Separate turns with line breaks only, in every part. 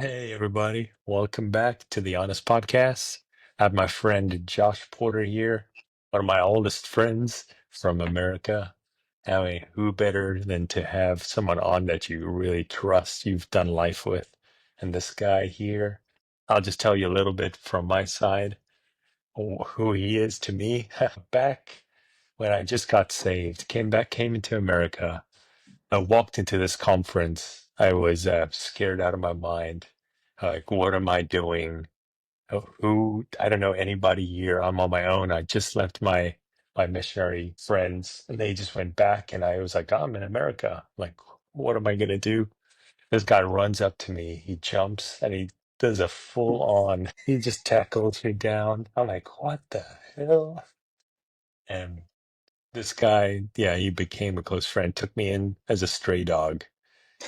Hey, everybody. Welcome back to the Honest Podcast. I have my friend Josh Porter here, one of my oldest friends from America. I mean, who better than to have someone on that you really trust, you've done life with? And this guy here, I'll just tell you a little bit from my side who he is to me. Back when I just got saved, came into America. I walked into this conference. I was scared out of my mind. Like, what am I doing? Who? I don't know anybody here. I'm on my own. I just left my missionary friends, and they just went back. And I was like, I'm in America. Like, what am I gonna do? This guy runs up to me. He jumps and he does a full on. He just tackles me down. I'm like, what the hell? And this guy, yeah, he became a close friend. Took me in as a stray dog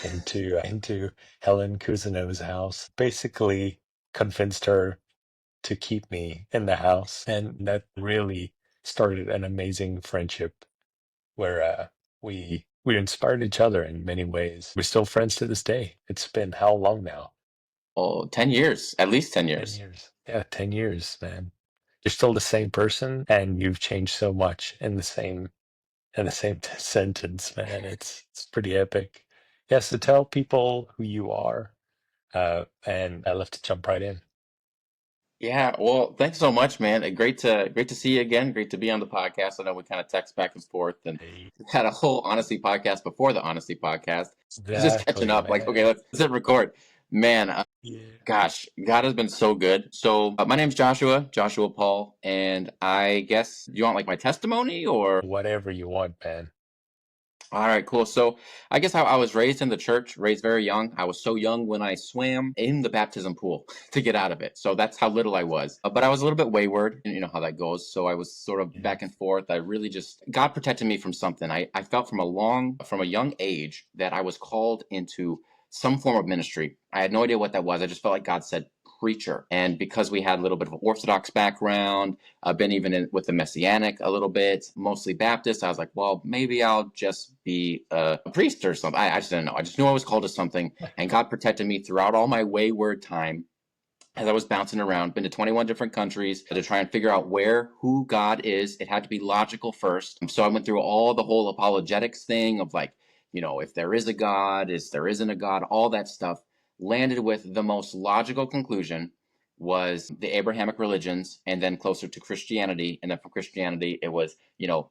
into Helen Kuzino's house. Basically convinced her to keep me in the house, and that really started an amazing friendship where we inspired each other in many ways. We're still friends to this day. It's been how long now?
Oh, 10 years, at least 10
10
years.
years. Yeah, 10 years, man. You're still the same person, and you've changed so much in the same sentence, man. It's pretty epic. Yes, to tell people who you are. And I love to jump right in.
Yeah, well, thanks so much, man. Great to see you again. Great to be on the podcast. I know we kind of text back and forth and
Hey,
had a whole honesty podcast before the honesty podcast. Just catching
exactly,
up, like, okay,
man.
let's hit record. Man,
Yeah.
gosh, God has been so good. So, my name's Joshua Paul, and I guess you want like my testimony or?
Whatever you want, man.
All right, cool. So I guess I was raised in the church, raised very young. I was so young when I swam in the baptism pool to get out of it. So that's how little I was. But I was a little bit wayward, and you know how that goes. So I was sort of
Yeah.
back and forth. I really just, God protected me from something. I felt from a young age that I was called into some form of ministry. I had no idea what that was. I just felt like God said, preacher. And because we had a little bit of an Orthodox background, I've been even with the Messianic a little bit, mostly Baptist. I was like, well, maybe I'll just be a priest or something. I just didn't know. I just knew I was called to something, and God protected me throughout all my wayward time as I was bouncing around. Been to 21 different countries to try and figure out who God is. It had to be logical first. So I went through all the whole apologetics thing of like, if there is a God, is there isn't a God, all that stuff. Landed with the most logical conclusion was the Abrahamic religions, and then closer to Christianity, and then from Christianity it was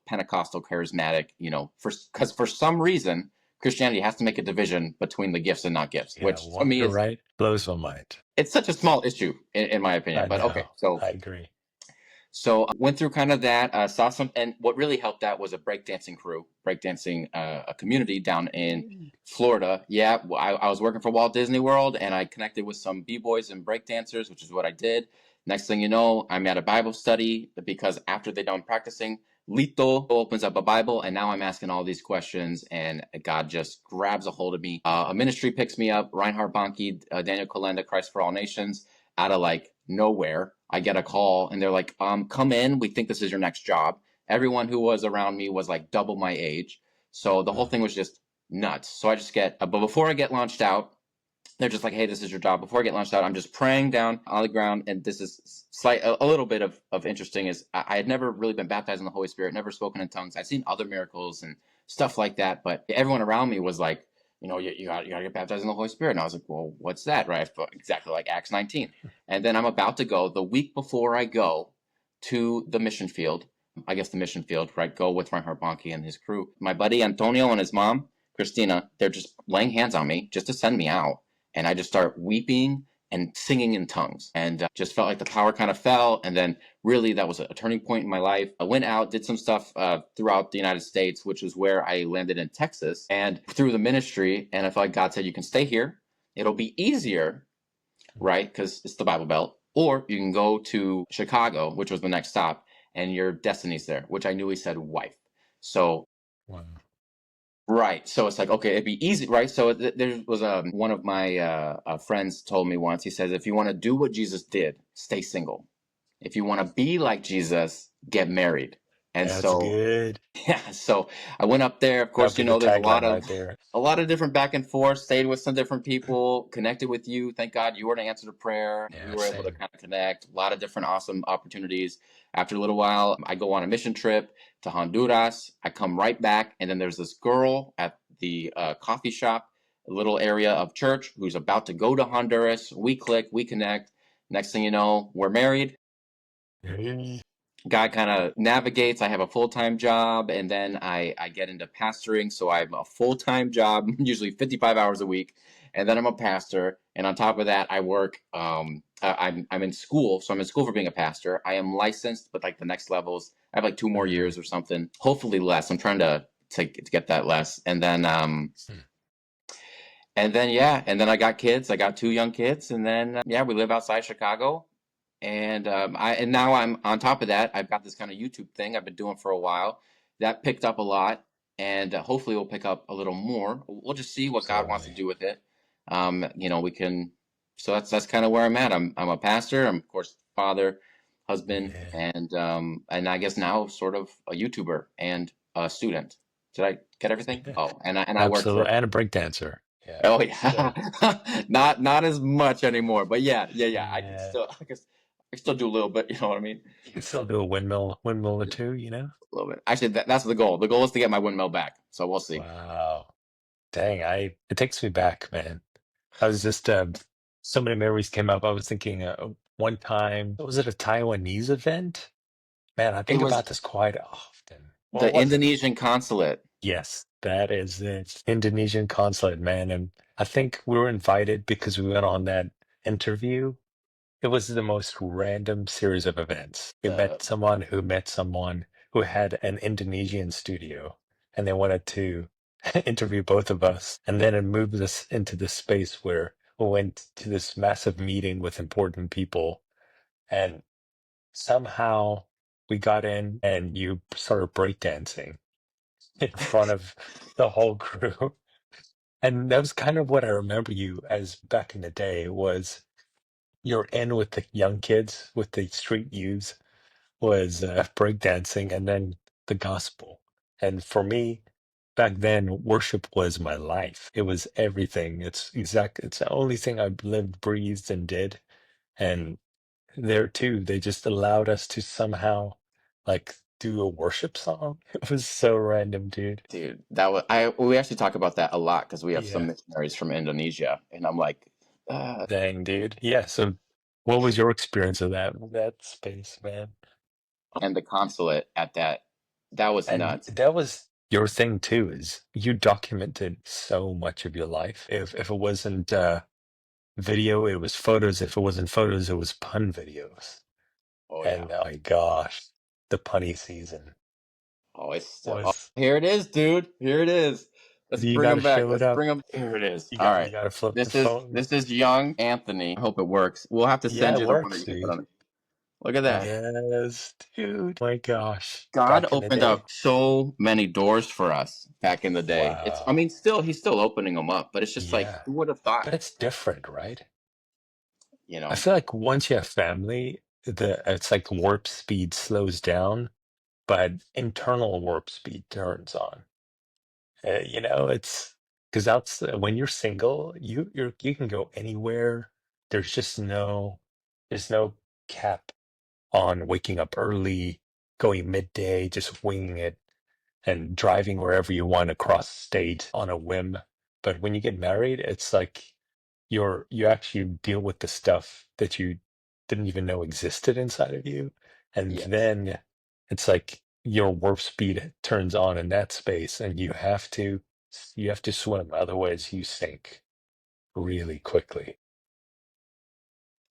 Pentecostal, charismatic, because for some reason Christianity has to make a division between the gifts and not gifts,
Yeah,
which to me
you're
is,
right. Blows my mind.
it's such a small issue in my opinion.
I
But okay,
know.
so
I agree.
went through kind of that, saw some, and what really helped out was a breakdancing crew, breakdancing a community down in Florida. Yeah, I was working for Walt Disney World, and I connected with some b-boys and breakdancers, which is what I did. Next thing you know, I'm at a Bible study because after they're done practicing, Lito opens up a Bible, and now I'm asking all these questions, and God just grabs a hold of me. A ministry picks me up, Reinhard Bonnke, Daniel Kolenda, Christ for All Nations, out of like nowhere. I get a call and they're like, come in. We think this is your next job. Everyone who was around me was like double my age. So the whole
Wow.
thing was just nuts. So I just but before I get launched out, they're just like, hey, this is your job. Before I get launched out, I'm just praying down on the ground. And this is a little bit of interesting is I had never really been baptized in the Holy Spirit, never spoken in tongues. I'd seen other miracles and stuff like that. But everyone around me was like, you gotta get baptized in the Holy Spirit. And I was like, well, what's that? Right. Exactly like Acts 19. And then I'm about to go the week before I go to the mission field. I guess the mission field, right? Go with Reinhard Bonnke and his crew. My buddy Antonio and his mom, Christina, they're just laying hands on me just to send me out. And I just start weeping and singing in tongues, and just felt like the power kind of fell. And then really that was a turning point in my life. I went out, did some stuff throughout the United States, which is where I landed in Texas, and through the ministry. And I felt like God said, you can stay here. It'll be easier, right? Because it's the Bible Belt. Or you can go to Chicago, which was the next stop, and your destiny's there, which I knew he said wife. So
Wow.
right. So it's like, okay, it'd be easy, right? So there was one of my friends told me once, he says, if you want to do what Jesus did, stay single. If you want to be like Jesus, get married. And
That's
so,
good.
yeah, so I went up there. Of
That'll
course,
be the
there's
tagline right there.
a lot of different back and forth, stayed with some different people, connected with you. Thank God you were an answer to prayer. We
Yeah,
were able to
same.
kind of connect. A lot of different awesome opportunities. After a little while, I go on a mission trip to Honduras. I come right back, and then there's this girl at the coffee shop, a little area of church, who's about to go to Honduras. We click, we connect. Next thing you know, we're married.
Hey.
Guy kind of navigates. I have a full-time job, and then I get into pastoring. So I have a full-time job, usually 55 hours a week, and then I'm a pastor. And on top of that, I work. I'm in school, so I'm in school for being a pastor. I am licensed, but like the next levels, I have like 2 more years or something. Hopefully less. I'm trying to get that less, and then I got kids. I got 2 young kids, and then yeah, we live outside Chicago. And now I'm on top of that. I've got this kind of YouTube thing I've been doing for a while that picked up a lot, and hopefully will pick up a little more. We'll just see what God wants to
Absolutely.
do with it. We can. So that's kind of where I'm at. I'm a pastor. I'm of course father, husband,
Yeah.
and I guess now sort of a YouTuber and a student. Did I get everything?
Yeah.
Oh, and I work for.
Absolutely. And a breakdancer. Yeah.
Oh
So,
yeah, not as much anymore, but yeah.
yeah.
I guess I still do a little bit. You know what I mean?
You can still do a windmill or two, you know?
A little bit. Actually, that's the goal. The goal is to get my windmill back. So we'll see.
Wow. Dang, it takes me back, man. I was just so many memories came up. I was thinking one time, was it a Taiwanese event? Man, I
It
think
was
about this quite often. What
the
was it?
Indonesian consulate.
Yes, that is it. Indonesian consulate, man. And I think we were invited because we went on that interview. It was the most random series of events. We
The
met someone who had an Indonesian studio, and they wanted to interview both of us. And then it moved us into this space where we went to this massive meeting with important people, and somehow we got in, and you started breakdancing in front of the whole crew. And that was kind of what I remember you as back in the day was you're in with the young kids, with the street youths, was breakdancing and then the gospel. And for me, back then, worship was my life. It was everything. It's the only thing I lived, breathed, and did. And there too, they just allowed us to somehow like do a worship song. It was so random, dude.
dude, that was I. We actually talk about that a lot because we have some
Yeah.
missionaries from Indonesia, and I'm like,
Dang, dude. Yeah. So what was your experience of that space, man?
and the consulate at that. That was
And
nuts.
that was your thing too, is you documented so much of your life. If it wasn't video, it was photos. If it wasn't photos, it was pun videos.
Oh yeah.
And oh my gosh, the punny season
Oh, it's still. Oh,
was
here it is, dude. Here it is. Let's
you
bring
gotta
them back.
show it
Let's
up.
bring them. Here it is. All
You
right.
gotta flip the
This is
phone.
this is young Anthony. I hope it works. We'll have to
Yeah,
send
it
you the one that
works,
you can put
dude.
on. Look at that.
Yes, dude. My gosh.
God
Back in the
opened
day.
up so many doors for us back in the day. I
Wow.
mean, he's still opening them up, but it's just like,
Yeah.
who would have thought,
But it's different, right?
you
I
know?
feel like once you have family, it's like warp speed slows down, but internal warp speed turns on. It's because that's when you're single, you can go anywhere. There's just there's no cap on waking up early, going midday, just winging it, and driving wherever you want across state on a whim. But when you get married, it's like you actually deal with the stuff that you didn't even know existed inside of you, and
Yes.
then it's like your warp speed turns on in that space, and you have to swim, otherwise you sink really quickly.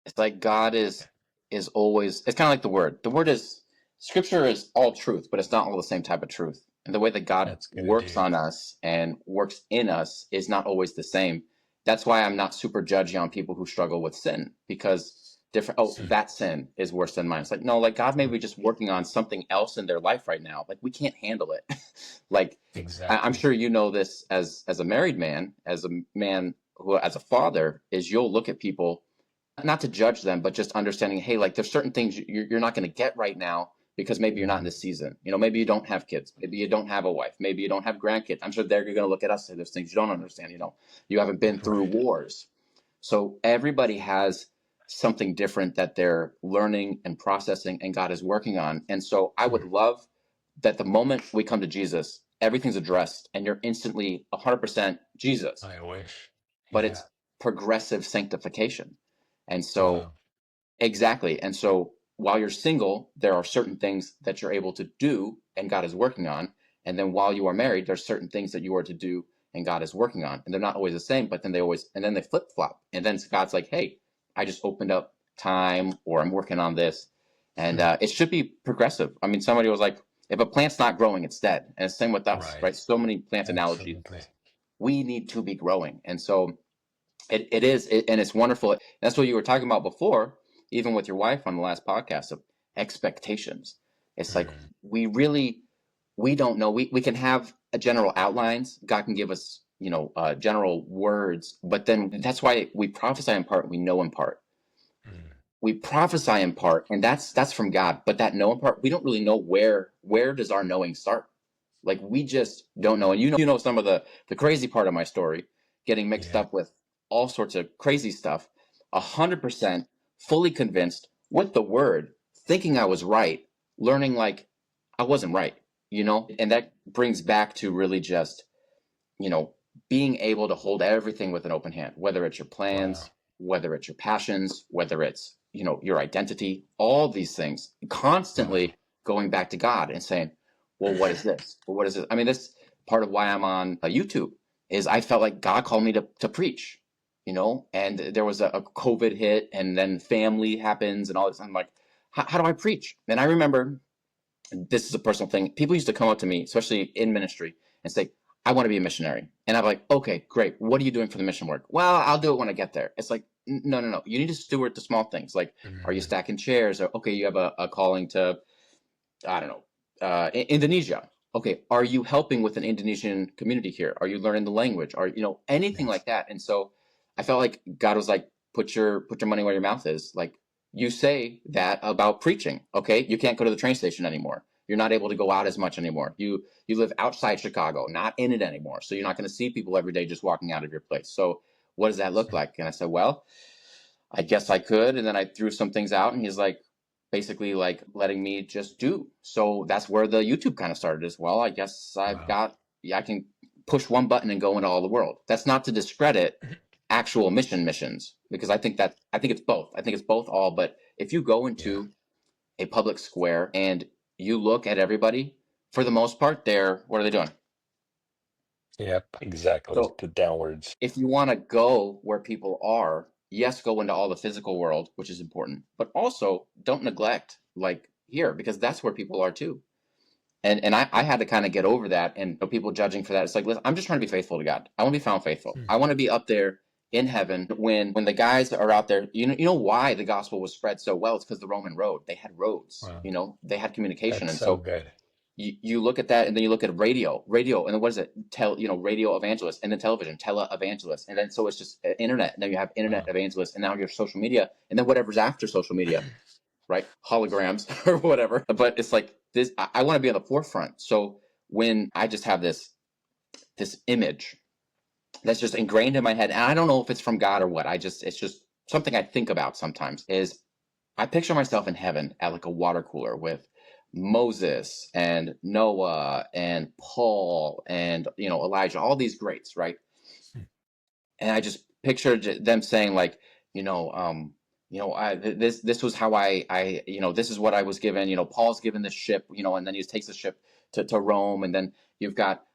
It's like God is always, it's kind of like the word. The word is, scripture is all truth, but it's not all the same type of truth. And the way that God
That's good,
works
dude.
on us and works in us is not always the same. That's why I'm not super judgy on people who struggle with sin, because different, oh,
Hmm.
that sin is worse than mine. It's like, no, like God may
Hmm.
be just working on something else in their life right now. Like we can't handle it. Like I'm
Exactly.
sure you know this as a married man, as a man who, as a father, is you'll look at people, not to judge them, but just understanding, hey, like there's certain things you're not going to get right now, because maybe you're not in this season. Maybe you don't have kids. Maybe you don't have a wife. Maybe you don't have grandkids. I'm sure they're going to look at us and say there's things you don't understand. You haven't been through
Right.
wars. So everybody has something different that they're learning and processing, and God is working on. And so I would love that the moment we come to Jesus, everything's addressed and you're instantly 100% Jesus,
I wish.
but
Yeah.
it's progressive sanctification. And so,
Wow.
exactly. And so while you're single, there are certain things that you're able to do and God is working on. And then while you are married, there's certain things that you are to do and God is working on. And they're not always the same, but then they flip flop. And then God's like, hey, I just opened up time, or I'm working on this. And it should be progressive. I mean, somebody was like, if a plant's not growing, it's dead. And it's same with us,
Right.
right? So many plant analogies.
Absolutely.
We need to be growing. And so it is, and it's wonderful. That's what you were talking about before, even with your wife on the last podcast, of expectations. It's like we don't know. We can have a general outlines. God can give us, general words, but then that's why we prophesy in part, we know in part. We prophesy in part, and that's from God. But that know in part, we don't really know where does our knowing start. Like, we just don't know. And you know some of the crazy part of my story, getting mixed
Yeah.
up with all sorts of crazy stuff. 100% fully convinced with the word, thinking I was right, learning like I wasn't right. And that brings back to really just, you know, being able to hold everything with an open hand, whether it's your
Wow.
plans, whether it's your passions, whether it's, your identity, all these things, constantly
Wow.
going back to God and saying, well, what is this? Well, what is this? I mean, this part of why I'm on YouTube is I felt like God called me to preach, and there was a COVID hit, and then family happens and all this. I'm like, how do I preach? And I remember, this is a personal thing. People used to come up to me, especially in ministry, and say, I want to be a missionary. And I'm like, okay, great. What are you doing for the mission work? Well, I'll do it when I get there. It's like, no, no, no. You need to steward the small things. Like, are you stacking chairs? Or, okay, you have a calling to, I don't know, Indonesia. Okay, are you helping with an Indonesian community here? Are you learning the language? Are anything
Yes.
like that? And so I felt like God was like, put your money where your mouth is. Like, you say that about preaching. Okay, you can't go to the train station anymore. You're not able to go out as much anymore. You live outside Chicago, not in it anymore. So you're not going to see people every day just walking out of your place. So what does that look like? And I said, well, I guess I could. And then I threw some things out, and he's like, basically like letting me just do. So that's where the YouTube kind of started as well. I guess
Wow.
I can push one button and go into all the world. That's not to discredit actual missions, because I think it's both. I think it's both all. But if you go
Yeah.
into a public square and you look at everybody, for the most part, what are they doing?
Yep. Exactly.
So
The downwards.
if you want to go where people are, yes, go into all the physical world, which is important, but also don't neglect like here, because that's where people are too. And I had to kind of get over that, and people judging for that. It's like, listen, I'm just trying to be faithful to God. I want to be found faithful. I want to be up there in heaven when the guys are out there. You know why the gospel was spread so well? It's because the Roman road. They had roads.
Wow.
They had communication,
That's
and
so
so
good.
you look at that, and then you look at radio, and then what is it? Radio evangelist, and then television, tele-evangelist, and then so it's just internet. And then you have internet
Wow.
evangelists, and now you have social media, and then whatever's after social media, right? Holograms or whatever. But it's like this. I want to be on the forefront. So when I just have this image that's just ingrained in my head, and I don't know if it's from God or what. It's just something I think about sometimes. Is I picture myself in heaven at like a water cooler with Moses and Noah and Paul and Elijah, all these greats, right? And I just pictured them saying like, this was how this is what I was given. Paul's given this ship, and then he takes the ship to Rome, and then you've got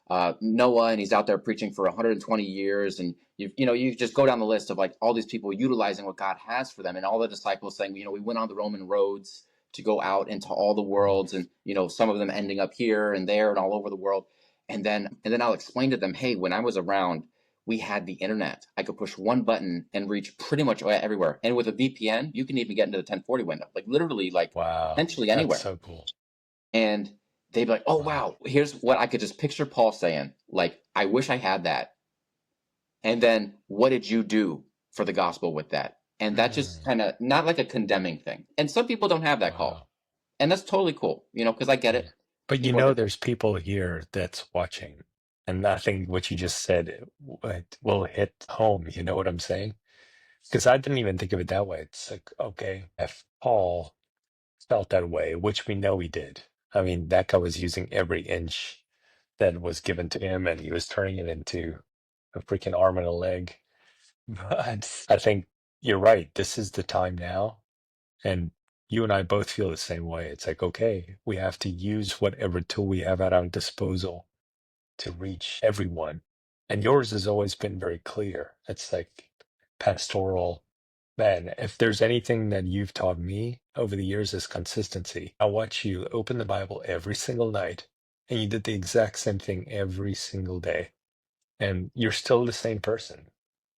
Noah, and he's out there preaching for 120 years, and you just go down the list of like all these people utilizing what God has for them, and all the disciples saying, we went on the Roman roads to go out into all the worlds, and some of them ending up here and there and all over the world, and then I'll explain to them, hey, when I was around, we had the internet. I could push one button and reach pretty much everywhere. And with a VPN, you can even get into the 1040 window, like literally, like
Wow.
potentially
That's
anywhere.
so cool.
And they'd be like, oh,
Wow.
wow, here's what I could just picture Paul saying. Like, I wish I had that. And then what did you do for the gospel with that? And that just kind of, not like a condemning thing. And some people don't have that call.
Wow.
And that's totally cool, because I get
Yeah.
it.
But
People are different.
there's people here that's watching, and I think what you just said will hit home. You know what I'm saying? Because I didn't even think of it that way. It's like, okay, if Paul felt that way, which we know he did. I mean, that guy was using every inch that was given to him, and he was turning it into a freaking arm and a leg. But I think you're right. This is the time now. And you and I both feel the same way. It's like, okay, we have to use whatever tool we have at our disposal to reach everyone. And yours has always been very clear. It's like pastoral. Man, if there's anything that you've taught me over the years is consistency. I watch you open the Bible every single night, and you did the exact same thing every single day. And you're still the same person.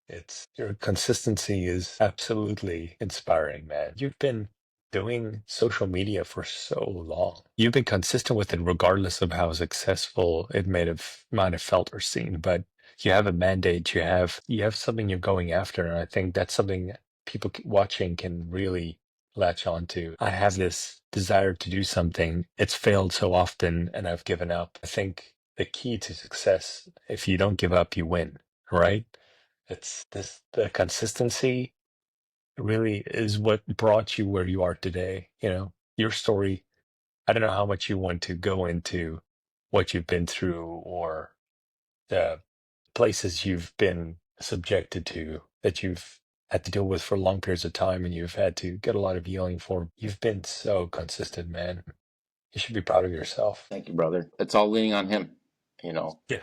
It's your consistency is absolutely inspiring, man. You've been doing social media for so long. You've been consistent with it regardless of how successful it might have felt or seemed, but you have a mandate, you have something you're going after, and I think that's something people watching can really latch on to. I have this desire to do something. It's failed so often and I've given up. I think the key to success, if you don't give up, you win, right? It's this the consistency really is what brought you where you are today. You know, your story, I don't know how much you want to go into what you've been through or the places you've been subjected to that you've had to deal with for long periods of time and you've had to get a lot of healing for. You've been so consistent, man. You should be proud of yourself.
Thank you, brother. It's all leaning on him. You know,
Yeah.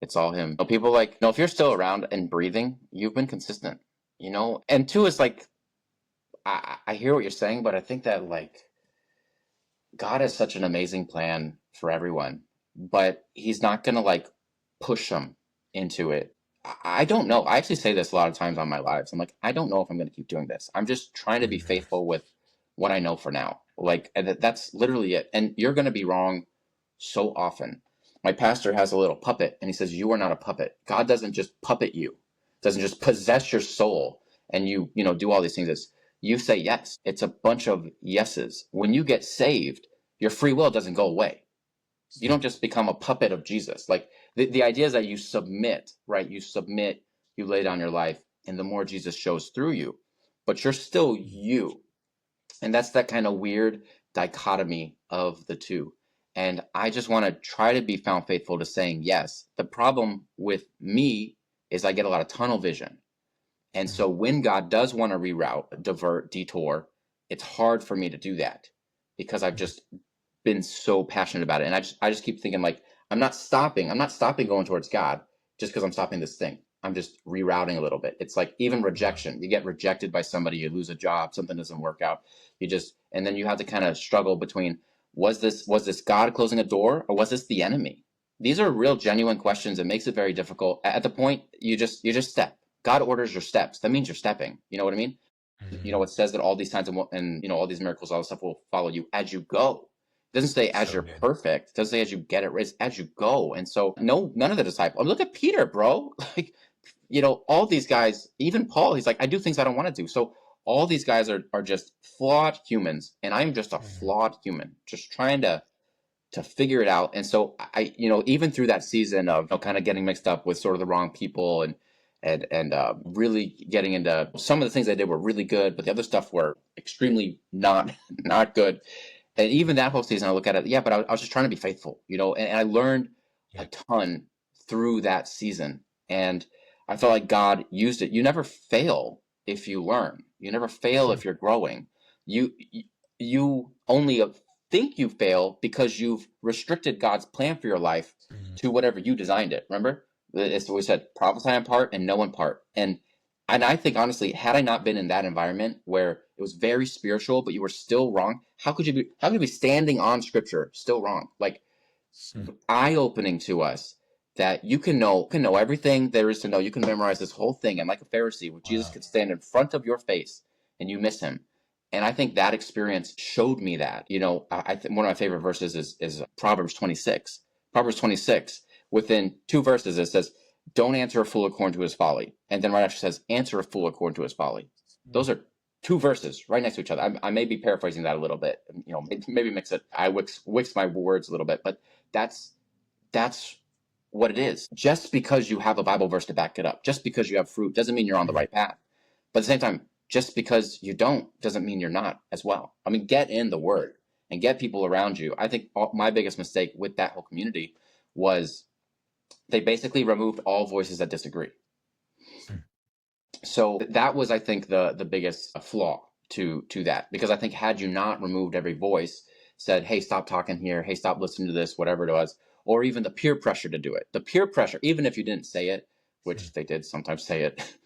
it's all him. People like, if you're still around and breathing, you've been consistent. And two is like, I hear what you're saying, but I think that like God has such an amazing plan for everyone, but He's not gonna like push them into it. I don't know. I actually say this a lot of times on my lives. I'm like, I don't know if I'm gonna keep doing this. I'm just trying to be
Mhm.
faithful with what I know for now. Like, and that's literally it. And you're gonna be wrong so often. My pastor has a little puppet, and he says, "You are not a puppet. God doesn't just puppet you. Doesn't just possess your soul, and do all these things. You say yes. It's a bunch of yeses. When you get saved, your free will doesn't go away. You don't just become a puppet of Jesus. Like the idea is that you submit, right? You submit, you lay down your life, and the more Jesus shows through you, but you're still you. And that's that kind of weird dichotomy of the two. And I just want to try to be found faithful to saying yes. The problem with me is I get a lot of tunnel vision. And so when God does want to reroute, divert, detour, it's hard for me to do that because I've just been so passionate about it. And I just keep thinking like, I'm not stopping. I'm not stopping going towards God just because I'm stopping this thing. I'm just rerouting a little bit. It's like even rejection. You get rejected by somebody, you lose a job, something doesn't work out. And then you have to kind of struggle between was this God closing a door or was this the enemy? These are real genuine questions. It makes it very difficult. At the point you just step. God orders your steps. That means you're stepping. You know what I mean? It says that all these signs and all these miracles, all this stuff will follow you as you go. It doesn't say as
So
you're
good.
perfect. It doesn't say as you get it right. It's as you go. And so, no, none of the disciples. Look at Peter, bro. Like, all these guys, even Paul, he's like, I do things I don't want to do. So all these guys are just flawed humans, and I'm just a
Mhm.
flawed human, just trying to figure it out. And so even through that season of kind of getting mixed up with sort of the wrong people and really getting into some of the things I did were really good, but the other stuff were extremely not not good. And even that whole season, I look at it, yeah, but I was just trying to be faithful, and I learned a
Yeah.
ton through that season. And I felt like God used it. You never fail if you learn. You never fail if you're growing. You only think you fail because you've restricted God's plan for your life
Mhm.
to whatever you designed it. Remember? It's what we said, prophesy in part and know in part. And I think honestly, had I not been in that environment where it was very spiritual, but you were still wrong, how could you be standing on scripture still wrong? Like
Mhm.
eye opening to us that you can know everything there is to know. You can memorize this whole thing, and like a Pharisee, where Jesus
Wow.
could stand in front of your face and you miss him. And I think that experience showed me that. I think one of my favorite verses is Proverbs 26. Proverbs 26. Within two verses, it says, "Don't answer a fool according to his folly," and then right after it says, "Answer a fool according to his folly."
Mhm.
Those are two verses right next to each other. I may be paraphrasing that a little bit, maybe mix it. I wix my words a little bit, but that's what it is. Just because you have a Bible verse to back it up, just because you have fruit, doesn't mean you're on the right path. But at the same time, just because you don't doesn't mean you're not as well. I mean, get in the Word and get people around you. I think my biggest mistake with that whole community was they basically removed all voices that disagree. So that was, I think, the biggest flaw to that, because I think had you not removed every voice, said, hey, stop talking here, hey, stop listening to this, whatever it was, or even the peer pressure to do it. The peer pressure, even if you didn't say it, which they did sometimes say it,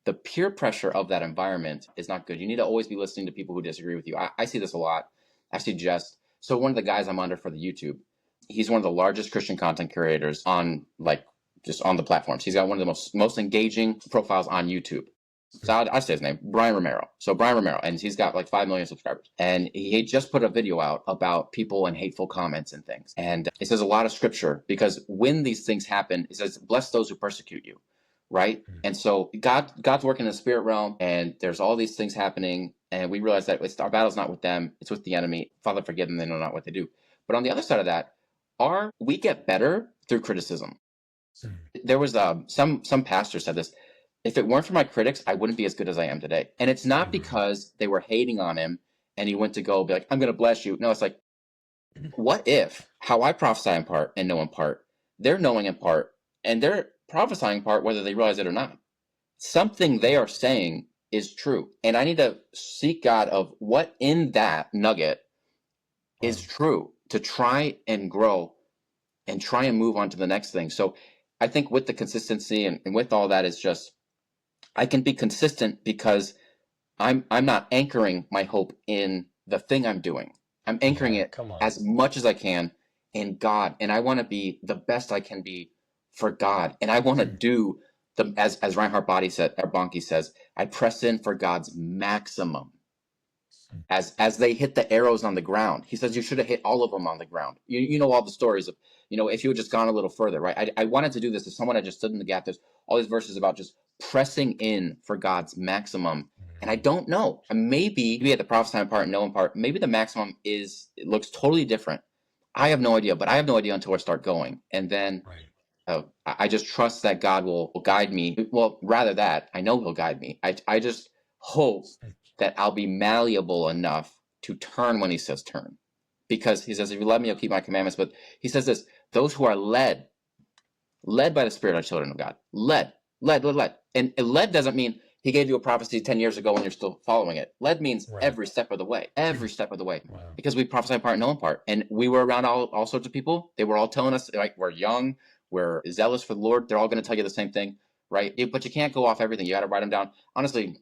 the peer pressure of that environment is not good. You need to always be listening to people who disagree with you. I see this a lot. I suggest, so one of the guys I'm under for the YouTube, he's one of the largest Christian content creators on just on the platforms. He's got one of the most engaging profiles on YouTube. So I'll say his name, Brian Romero. So Brian Romero, and he's got like 5 million subscribers. And he just put a video out about people and hateful comments and things. And it says a lot of scripture, because when these things happen, it says, bless those who persecute you, right? And so God's working in the spirit realm, and there's all these things happening. And we realize that our battle's not with them, it's with the enemy. Father, forgive them, they know not what they do. But on the other side of that, we get better through criticism. There was some pastor said this: if it weren't for my critics, I wouldn't be as good as I am today. And it's not because they were hating on him and he went to go be like, I'm going to bless you. No, it's like, what if how I prophesy in part and know in part, they're knowing in part and they're prophesying in part, whether they realize it or not? Something they are saying is true. And I need to seek God of what in that nugget is true to try and grow and try and move on to the next thing. So I think with the consistency and with all that, is just, I can be consistent because I'm not anchoring my hope in the thing I'm doing. I'm anchoring it as much as I can in God, and I want to be the best I can be for God, and I want to do as Reinhard Bonnke says, I press in for God's maximum. As they hit the arrows on the ground, he says you should have hit all of them on the ground. You know all the stories of, if you had just gone a little further, right? I wanted to do this as someone that just stood in the gap. There's all these verses about just pressing in for God's maximum. And I don't know. Maybe we had the prophesy in part and know in part. Maybe the maximum it looks totally different. I have no idea, but I have no idea until I start going. And then I just trust that God will guide me. Well, rather that, I know he'll guide me. I just hope that I'll be malleable enough to turn when he says turn. Because he says, if you love me, you'll keep my commandments. But he says this: those who are led by the Spirit are children of God. Led. And led doesn't mean he gave you a prophecy 10 years ago and you're still following it. Led means every step of the way. Every step of the way. Because we prophesy in part and know in part. And we were around all sorts of people. They were all telling us, like, we're young, we're zealous for the Lord. They're all going to tell you the same thing, right? But you can't go off everything. You got to write them down. Honestly,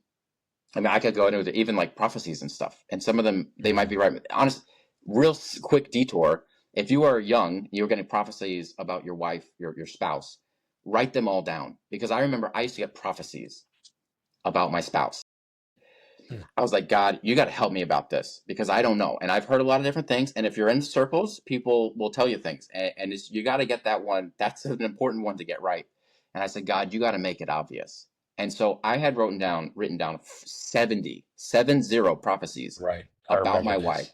I mean, I could go into even like prophecies and stuff, and some of them, they might be right. Honest, real quick detour. If you are young, you're getting prophecies about your wife, your spouse, write them all down. Because I remember I used to get prophecies about my spouse. I was like, God, you got to help me about this, because I don't know. And I've heard a lot of different things. And if you're in circles, people will tell you things. And you got to get that one. That's an important one to get right. And I said, God, you got to make it obvious. And so I had written down 70 prophecies about my wife.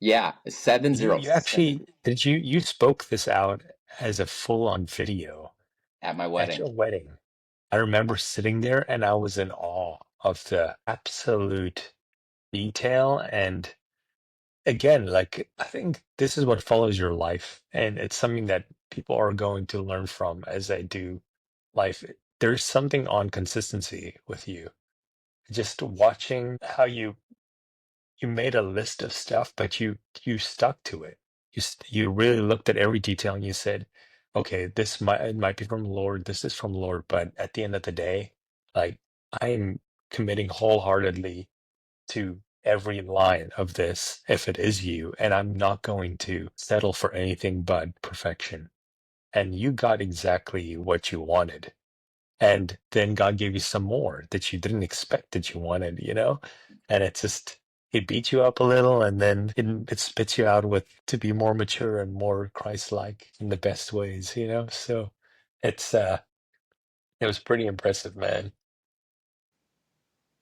Yeah, 70.
You actually you spoke this out as a full-on video
At my
at
wedding.
your wedding. I remember sitting there and I was in awe of the absolute detail. And again, like, I think this is what follows your life, and it's something that people are going to learn from as they do life. There's something on consistency with you. Just watching how you made a list of stuff, but you stuck to it. You really looked at every detail and you said, okay, it might be from the Lord, this is from the Lord, but at the end of the day, like, I am committing wholeheartedly to every line of this if it is you, and I'm not going to settle for anything but perfection. And you got exactly what you wanted. And then God gave you some more that you didn't expect that you wanted, And it just, it beat you up a little, and then it spits you out to be more mature and more Christ-like in the best ways. So it's it was pretty impressive, man.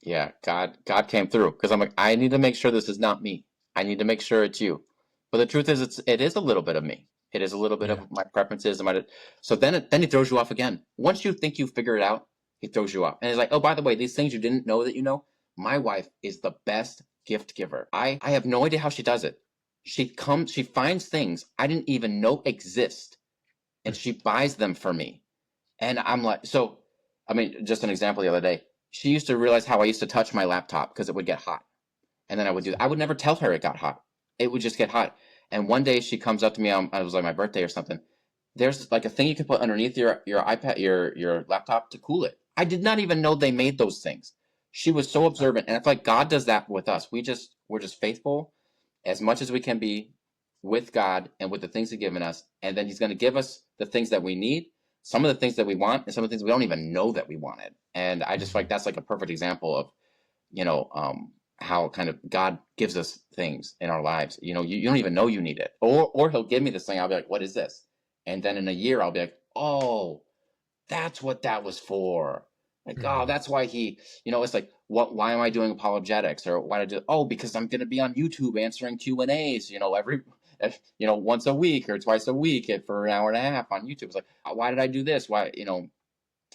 Yeah, God came through because I'm like, I need to make sure this is not me. I need to make sure it's you. But the truth is, it is a little bit of me. It is a little bit
Yeah.
of my preferences and my. So then he throws you off again. Once you think you figure it out, he throws you off, and he's like, oh, by the way, these things you didn't know that you know. My wife is the best gift giver. I have no idea how she does it. She finds things I didn't even know exist, and she buys them for me. And I'm like, so, I mean, just an example the other day, she used to realize how I used to touch my laptop because it would get hot. And then I would do that. I would never tell her it got hot. It would just get hot. And one day she comes up to me on, it was like my birthday or something. There's like a thing you can put underneath your iPad, your laptop to cool it. I did not even know they made those things. She was so observant. And it's like God does that with us. We're just faithful as much as we can be with God and with the things He's given us. And then He's going to give us the things that we need, some of the things that we want, and some of the things we don't even know that we wanted. And I just feel like
Mhm.
that's like a perfect example of, you know, how kind of God gives us things in our lives. You know, you don't even know you need it. Or He'll give me this thing. I'll be like, what is this? And then in a year, I'll be like, oh, that's what that was for. Like, oh,
Mhm.
that's why he, you know, it's like, why am I doing apologetics? Or why did I do, oh, because I'm going to be on YouTube answering Q&As, you know, once a week or twice a week for an hour and a half on YouTube. It's like, why did I do this? Why, you know,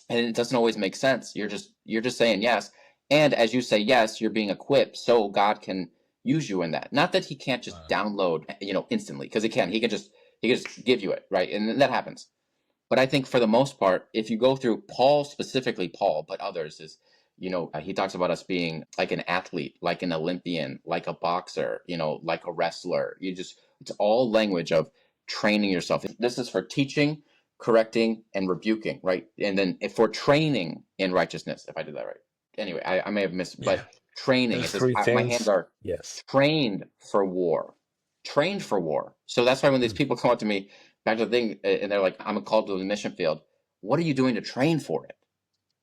and it doesn't always make sense. You're just saying yes. And as you say yes, you're being equipped so God can use you in that. Not that he can't just
Wow.
download, you know, instantly, because he can. He can just give you it, right? And that happens. But I think for the most part, if you go through Paul, specifically Paul, but others, is, you know, he talks about us being like an athlete, like an Olympian, like a boxer, you know, like a wrestler. It's all language of training yourself. This is for teaching, correcting, and rebuking, right? And then if for training in righteousness, if I did that right. Anyway, I may have missed,
Yeah.
but training, it
Those
says,
three
my hands
things.
are
Yes.
trained for war. Trained for war. So that's why when these
Mm.
people come up to me, back to the thing, and they're like, I'm called to the mission field. What are you doing to train for it?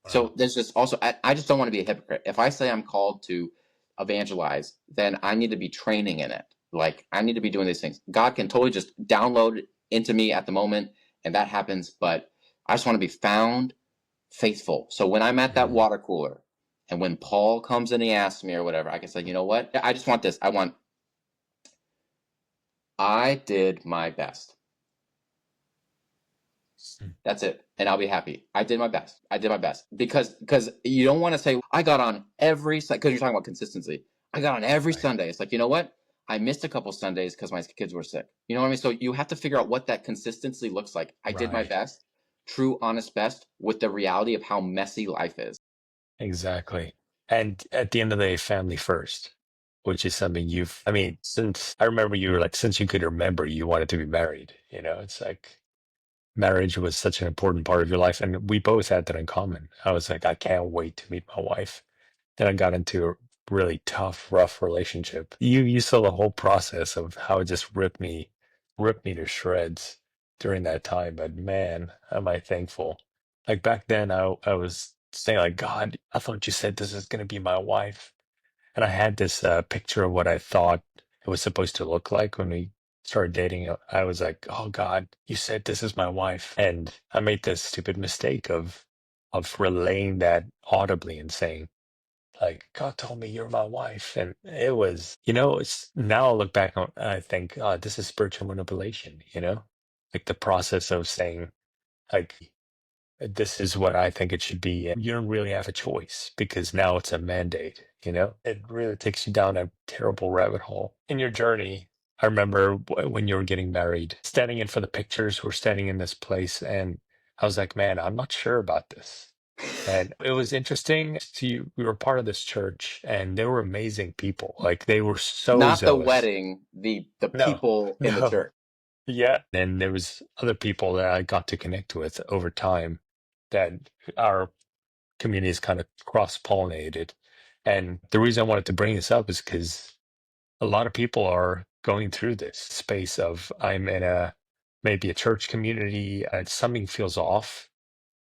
So
Wow.
there's just also, I just don't want to be a hypocrite. If I say I'm called to evangelize, then I need to be training in it. Like, I need to be doing these things. God can totally just download into me at the moment, and that happens. But I just want to be found faithful. So when I'm at that
Mhm.
water cooler, and when Paul comes and he asks me or whatever, I can say, you know what? I just want this. I did my best.
Mm.
That's it. And I'll be happy. I did my best. I did my best. Because you don't want to say, I got on every Sunday, because you're talking about consistency. I got on every
Right.
Sunday. It's like, you know what? I missed a couple Sundays because my kids were sick. You know what I mean? So you have to figure out what that consistency looks like. I did my
Right.
best, true, honest best, with the reality of how messy life is.
Exactly. And at the end of the day, family first, which is something I mean, since I remember you were like, since you could remember, you wanted to be married. You know, it's like marriage was such an important part of your life. And we both had that in common. I was like, I can't wait to meet my wife. Then I got into a really tough, rough relationship. You saw the whole process of how it just ripped me to shreds during that time. But man, am I thankful. Like back then, I was saying like, God, I thought you said this is gonna be my wife, and I had this picture of what I thought it was supposed to look like when we started dating. I was like, oh God, you said this is my wife, and I made this stupid mistake of relaying that audibly and saying like God told me you're my wife, and it was, it's now I look back on, I think, this is spiritual manipulation, like the process of saying like this is what I think it should be, and you don't really have a choice because now it's a mandate. It really takes you down a terrible rabbit hole in your journey. I remember when you were getting married, standing in for the pictures, we're standing in this place, and I was like, man, I'm not sure about this. And it was interesting. We were part of this church, and they were amazing people. Like they were so
Not the
zealous.
wedding, the
No,
people in the
no,
church.
yeah. And there was other people that I got to connect with over time that our communities kind of cross-pollinated. And the reason I wanted to bring this up is because a lot of people are going through this space of I'm in maybe a church community and something feels off,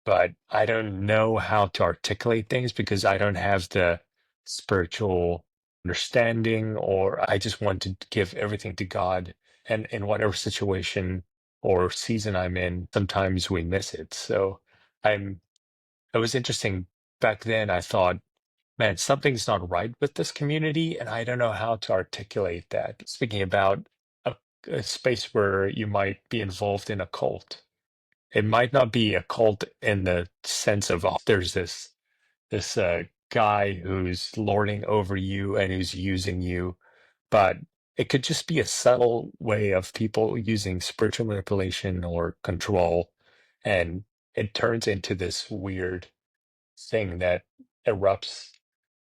but I don't know how to articulate things because I don't have the spiritual understanding, or I just want to give everything to God. And in whatever situation or season I'm in, sometimes we miss it. So it was interesting back then. I thought man, something's not right with this community, and I don't know how to articulate that. Speaking about a space where you might be involved in a cult, it might not be a cult in the sense of, oh, there's this guy who's lording over you and who's using you, but it could just be a subtle way of people using spiritual manipulation or control, and it turns into this weird thing that erupts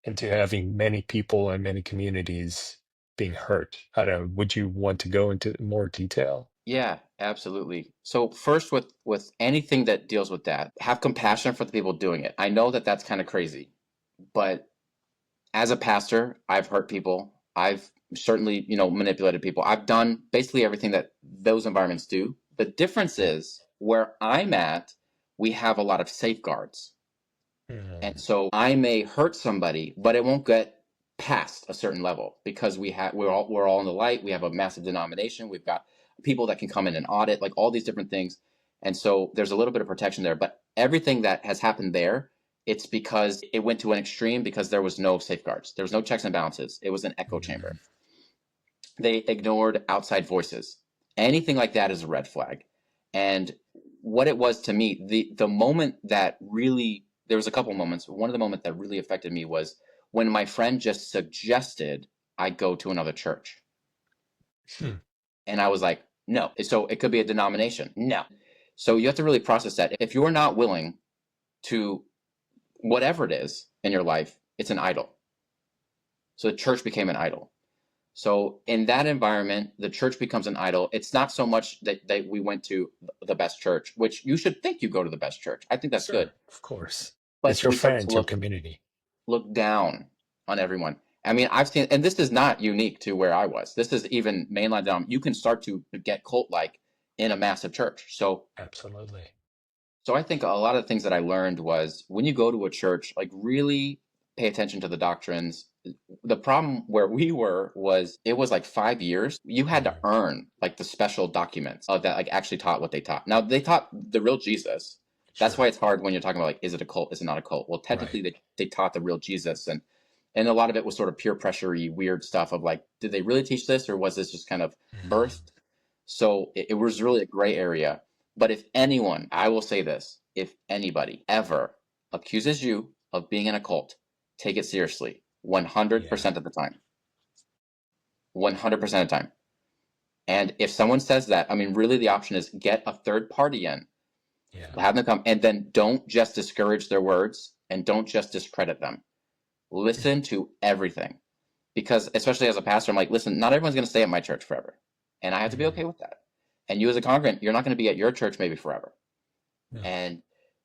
into having many people and many communities being hurt. I don't know, would you want to go into more detail?
Yeah, absolutely. So first, with anything that deals with that, have compassion for the people doing it. I know that that's kind of crazy, but as a pastor, I've hurt people. I've certainly, manipulated people. I've done basically everything that those environments do. The difference
Mm.
is where I'm at, we have a lot of safeguards. And
Mm.
so I may hurt somebody, but it won't get past a certain level because we're all in the light. We have a massive denomination. We've got people that can come in and audit, like all these different things. And so there's a little bit of protection there. But everything that has happened there, it's because it went to an extreme because there was no safeguards. There was no checks and balances. It was an echo chamber.
Mm.
They ignored outside voices. Anything like that is a red flag. And what it was to me, the moment that really, there was a couple moments. One of the moments that really affected me was when my friend just suggested I go to another church.
Hmm.
And I was like, no. So it could be a denomination. No. So you have to really process that. If you're not willing to, whatever it is in your life, it's an idol. So the church became an idol. So in that environment, the church becomes an idol. It's not so much that we went to the best church, which you should think you go to the best church. I think that's good.
Sure, of course.
But
It's your
we start
friend,
to
it's your
look
community.
look down on everyone. I mean, I've seen, and this is not unique to where I was. This is even mainline down. You can start to get cult like in a massive church.
Absolutely.
So I think a lot of the things that I learned was when you go to a church, like really pay attention to the doctrines. The problem where we were was it was like 5 years. You had to
Mm.
earn like the special documents of that like actually taught what they taught. Now they taught the real Jesus. That's why
Sure.
it's hard when you're talking about like, is it a cult? Is it not a cult? Well,
Right.
technically they taught the real Jesus, and a lot of it was sort of peer pressure-y weird stuff of like, did they really teach this or was this just kind of
Mm.
birthed? So it was really a gray area. But if anyone, I will say this, if anybody ever accuses you of being in a cult, take it seriously
Yeah.
100% of the time. 100% of the time. And if someone says that, I mean, really the option is get a third party in,
Yeah.
have them come, and then don't just discourage their words and don't just discredit them.
Mm.
Listen to everything. Because especially as a pastor, I'm like, listen, not everyone's going to stay at my church forever. And I have to be
Mm.
okay with that. And you as a congregant, you're not going to be at your church maybe forever.
No.
And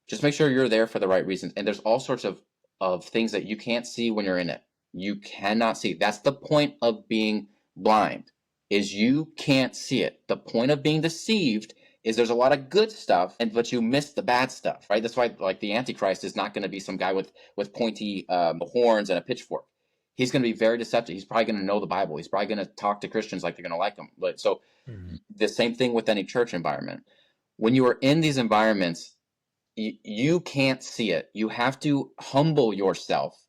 just make sure you're there for the right reasons. And there's all sorts of things that you can't see when you're in it. You cannot see. That's the point of being blind, is you can't see it. The point of being deceived is there's a lot of good stuff, and but you miss the bad stuff, right? That's why like the Antichrist is not going to be some guy with pointy horns and a pitchfork. He's going to be very deceptive. He's probably going to know the Bible. He's probably going to talk to Christians like they're going to like him. But so
Mm.
the same thing with any church environment. When you are in these environments, you can't see it. You have to humble yourself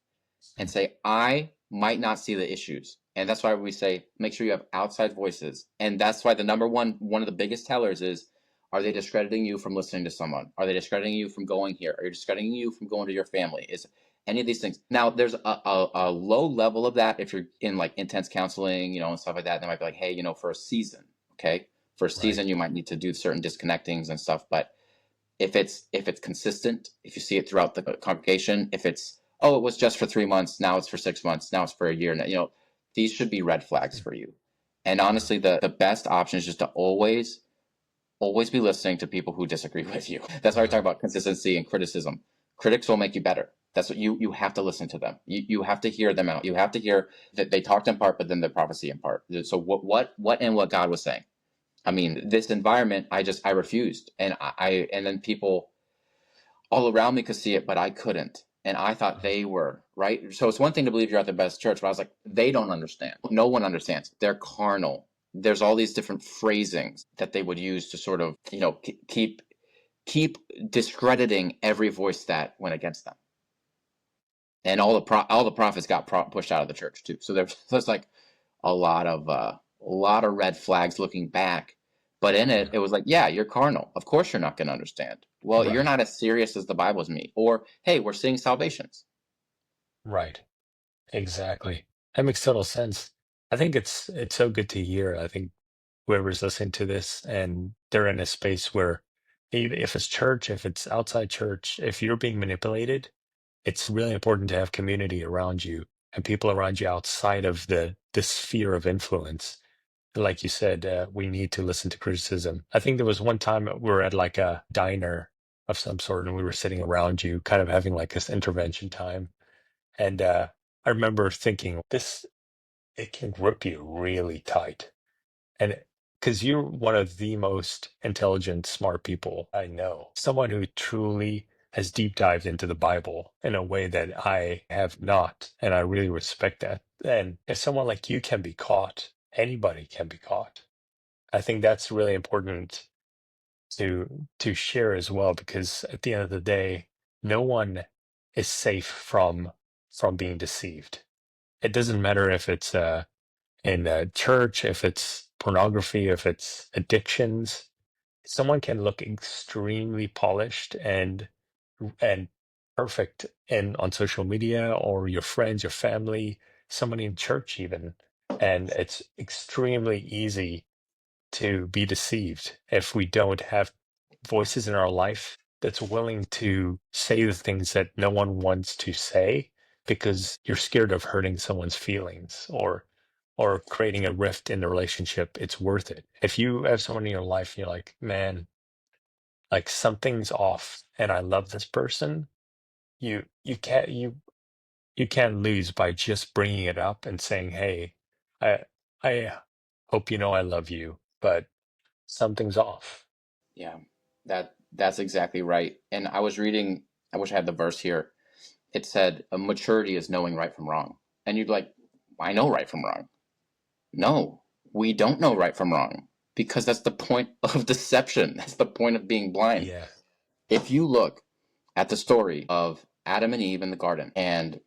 and
Mm.
say, I might not see the issues. And that's why we say, make sure you have outside voices. And that's why the number one of the biggest tellers is, are they discrediting you from listening to someone? Are they discrediting you from going here? Are they discrediting you from going to your family? Is any of these things. Now, there's a low level of that if you're in like intense counseling, and stuff like that. They might be like, hey, for a season, okay? For a
Right.
season, you might need to do certain disconnectings and stuff. But if it's consistent, if you see it throughout the congregation, if it's, oh, it was just for 3 months, now it's for 6 months, now it's for a year, these should be red flags
Mm.
for you. And
Yeah.
honestly, the best option is just to always be listening to people who disagree with you. That's why we talk
Uh,
about consistency and criticism. Critics will make you better. That's what you have to listen to them. You have to hear them out. You have to hear that they talked in part, but then the prophecy in part. So what God was saying. I mean, this environment, I refused, and then people all around me could see it, but I couldn't. And I thought
uh,
they were, right? So it's one thing to believe you're at the best church, but I was like, they don't understand. No one understands. They're carnal. There's all these different phrasings that they would use to sort of, keep discrediting every voice that went against them. and all the prophets got pushed out of the church too. So there's like a lot of red flags looking back. But in it,
Yeah.
it was like, yeah, you're carnal. Of course you're not going to understand. Well, you're
Right.
not as serious as the Bible's me. Or, hey, we're seeing salvations.
Right. Exactly. That makes total sense. I think it's so good to hear. I think whoever's listening to this and they're in a space where if it's church, if it's outside church, if you're being manipulated, it's really important to have community around you and people around you outside of the sphere of influence. Like you said, we need to listen to criticism. I think there was one time we were at like a diner of some sort and we were sitting around you, kind of having like this intervention time. And I remember thinking, this, it can grip you really tight. And because you're one of the most intelligent, smart people I know, someone who truly has deep dived into the Bible in a way that I have not. And I really respect that. And if someone like you can be caught, anybody can be caught. I think that's really important to share as well, because at the end of the day, no one is safe from being deceived. It doesn't matter if it's in a church, if it's pornography, if it's addictions. Someone can look extremely polished and perfect in on social media or your friends, your family, somebody in church even. And it's extremely easy to be deceived if we don't have voices in our life that's willing to say the things that no one wants to say because you're scared of hurting someone's feelings or creating a rift in the relationship. It's worth it. If you have someone in your life, you're like, man, like something's off and I love this person, you can't lose by just bringing it up and saying, hey, I hope you know I love you, but something's off.
Yeah, that's exactly right. And I was reading, I wish I had the verse here. It said, a maturity is knowing right from wrong. And you'd be like, I know right from wrong. No, we don't know right from wrong because that's the point of deception. That's the point of being blind.
Yeah.
If you look at the story of Adam and Eve in the garden, and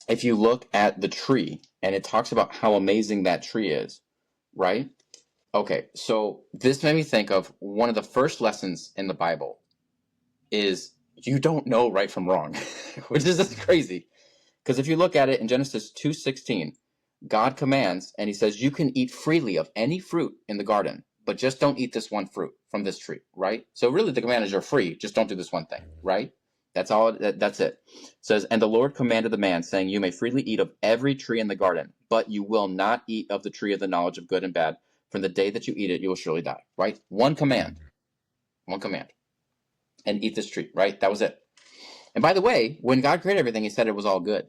if you look at the tree and it talks about how amazing that tree is, right? Okay, so this made me think of one of the first lessons in the Bible is you don't know right from wrong, which is just crazy. Because if you look at it in Genesis 2:16, God commands and he says, you can eat freely of any fruit in the garden, but just don't eat this one fruit from this tree, right? So really the command is you're free, just don't do this one thing, right? That's all, that's it. It says, and the Lord commanded the man, saying, you may freely eat of every tree in the garden, but you will not eat of the tree of the knowledge of good and bad. From the day that you eat it, you will surely die, right? One command, and eat this tree, right? That was it. And by the way, when God created everything, he said it was all good.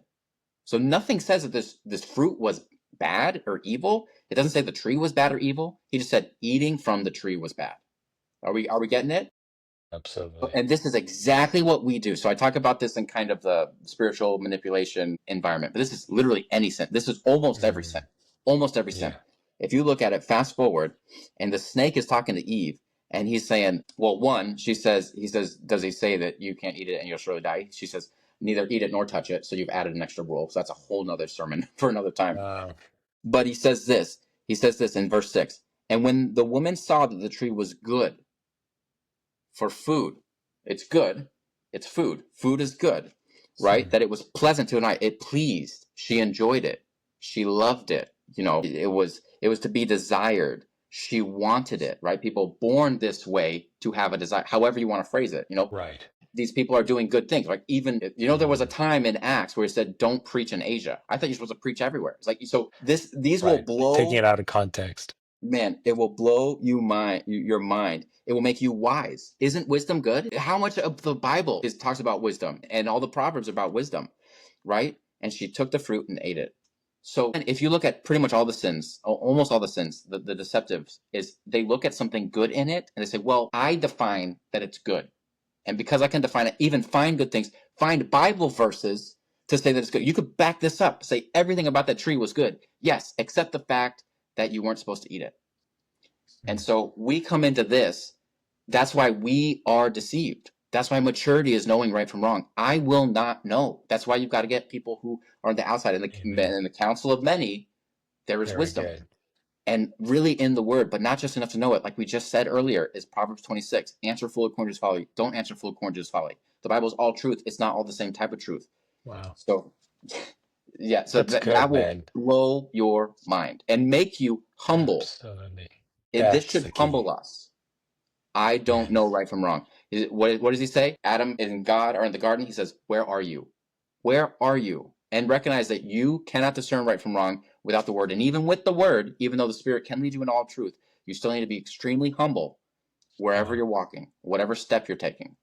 So nothing says that this fruit was bad or evil. It doesn't say the tree was bad or evil. He just said eating from the tree was bad. Are we getting it?
Absolutely.
And this is exactly what we do. So I talk about this in kind of the spiritual manipulation environment, but this is literally any sin. This is almost every sin.
Mhm.
Almost every sin.
Yeah.
If you look at it, fast forward, and the snake is talking to Eve, and he's saying, well, one, he says, does he say that you can't eat it and you'll surely die? She says, neither eat it nor touch it. So you've added an extra rule. So that's a whole nother sermon for another time.
Uh,
But he says this in verse 6. And when the woman saw that the tree was good for food, it's good, it's food. Food is good, right?
mm,
That it was pleasant to an eye. It pleased. She enjoyed it. She loved it. It was to be desired. She wanted it, right? People born this way to have a desire, however you want to phrase it.
right.
These people are doing good things. Like even, there was a
Mm,
time in Acts where it said, don't preach in Asia. I thought you're supposed to preach everywhere. It's like, so these will
right. Taking
blow,
it out of context.
man, it will blow your mind. It will make you wise. Isn't wisdom good? How much of the Bible talks about wisdom, and all the Proverbs are about wisdom, right? And she took the fruit and ate it. So if you look at pretty much all the sins, almost all the sins, the deceptives, is they look at something good in it and they say, well, I define that it's good. And because I can define it, even find good things, find Bible verses to say that it's good. You could back this up, say everything about that tree was good. Yes, except the fact that you weren't supposed to eat it. And
Mm,
so we come into this. That's why we are deceived. That's why maturity is knowing right from wrong. I will not know. That's why you've got to get people who are on the outside.
Amen.
In the council of many, there is
Very
wisdom.
good.
And really in the word, but not just enough to know it. Like we just said earlier, is Proverbs 26. Answer full of corners folly. Don't answer full of corners folly. The Bible is all truth. It's not all the same type of truth.
Wow.
So, yeah, so
That's good,
that will
man.
blow your mind and make you humble.
Absolutely.
This
That's
should
the key.
humble us. I don't
Man.
know right from wrong. What does he say? Adam and God are in the garden. He says, where are you? Where are you? And recognize that you cannot discern right from wrong without the word. And even with the word, even though the Spirit can lead you in all truth, you still need to be extremely humble wherever
Wow.
you're walking, whatever step you're taking.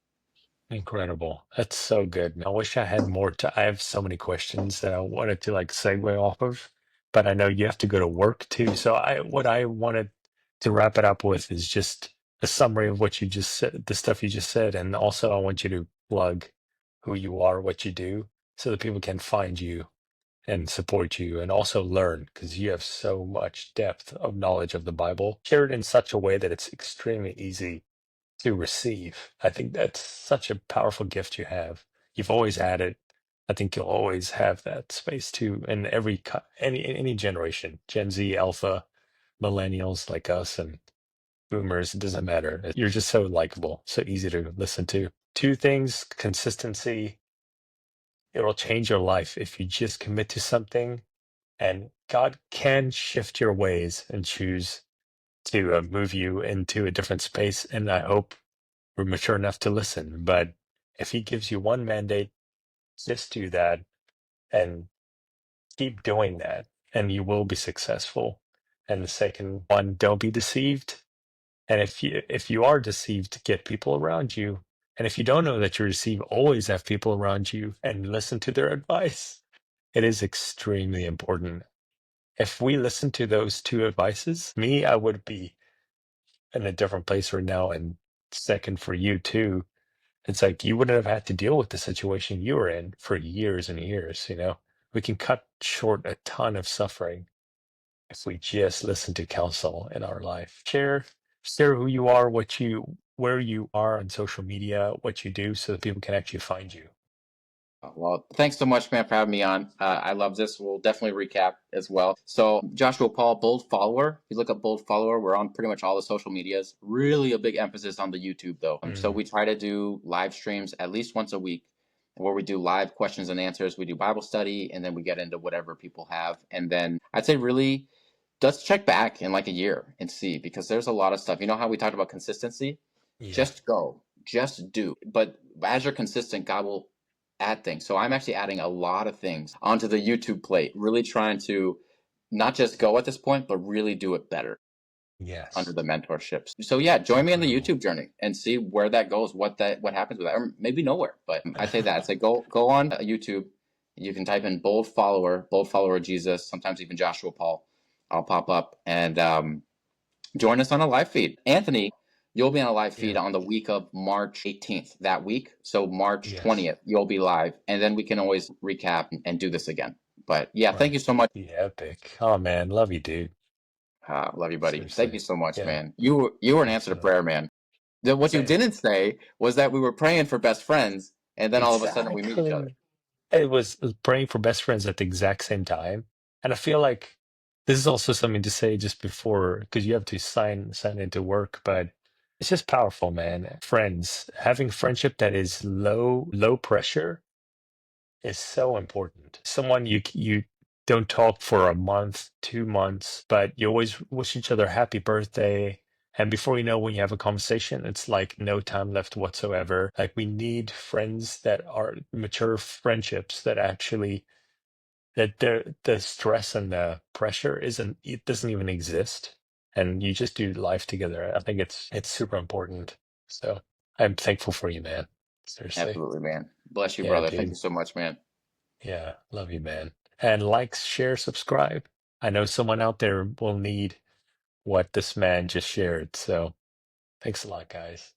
Incredible. That's so good. I wish I had more I have so many questions that I wanted to like segue off of, but I know you have to go to work too. So what I wanted to wrap it up with is just a summary of what you just said, the stuff you just said. And also I want you to plug who you are, what you do, so that people can find you and support you and also learn because you have so much depth of knowledge of the Bible. Share it in such a way that it's extremely easy to receive. I think that's such a powerful gift you have. You've always had it. I think you'll always have that space too in any generation, Gen Z, Alpha, millennials like us, and boomers. It doesn't matter. You're just so likable, so easy to listen to. Two things: consistency. It'll change your life if you just commit to something, and God can shift your ways and choose to move you into a different space. And I hope we're mature enough to listen. But if he gives you one mandate, just do that and keep doing that, and you will be successful. And the second one, don't be deceived. And if you are deceived, get people around you. And if you don't know that you're deceived, always have people around you and listen to their advice. It is extremely important. If we listen to those two advices, I would be in a different place right now. And second, for you too, it's like you wouldn't have had to deal with the situation you were in for years and years. We can cut short a ton of suffering if we just listen to counsel in our life. Share who you are, where you are on social media, what you do, so that people can actually find you.
Well, thanks so much, man, for having me on. I love this. We'll definitely recap as well. So, Joshua Paul, Bold Follower. If you look up Bold Follower, we're on pretty much all the social medias. Really a big emphasis on the YouTube, though. So,
Mm,
we try to do live streams at least once a week where we do live questions and answers. We do Bible study, and then we get into whatever people have. And then I'd say, really, let's check back in like a year and see, because there's a lot of stuff. You know how we talked about consistency?
yeah.
Just go, just do. But as you're consistent, God will add things. So I'm actually adding a lot of things onto the YouTube plate, really trying to not just go at this point, but really do it better under
Yes.
the mentorships. So yeah, join me on the
Incredible.
YouTube journey and see where that goes, what happens with that, or maybe nowhere. But I'd say that. I'd say go on YouTube. You can type in bold follower Jesus, sometimes even Joshua Paul. I'll pop up and join us on a live feed. Anthony, you'll be on a live feed
Yeah.
on the week of March 18th that week. So March
Yes.
20th, you'll be live. And then we can always recap and do this again. But yeah, thank
Right.
you so much.
Be epic. Oh man, love you, dude.
Love you, buddy. Thank you
Seriously.
so much,
Yeah.
man. You were an answer to
Absolutely.
prayer, man. What you
Man.
didn't say was that we were praying for best friends, and then all of a sudden we meet each other.
Exactly. It was praying for best friends at the exact same time. And I feel like this is also something to say just before, because you have to sign into work, but it's just powerful, man. Friends, having friendship that is low pressure is so important. Someone you don't talk for a month, 2 months, but you always wish each other happy birthday. And before you know, when you have a conversation, it's like no time left whatsoever. Like we need friends that are mature friendships that actually the stress and the pressure it doesn't even exist. And you just do life together. I think it's super important. So I'm thankful for you, man. Seriously.
Absolutely, man. Bless you,
Yeah,
brother. Thank you
dude.
so much, man.
Yeah, love you, man. And like, share, subscribe. I know someone out there will need what this man just shared. So thanks a lot, guys.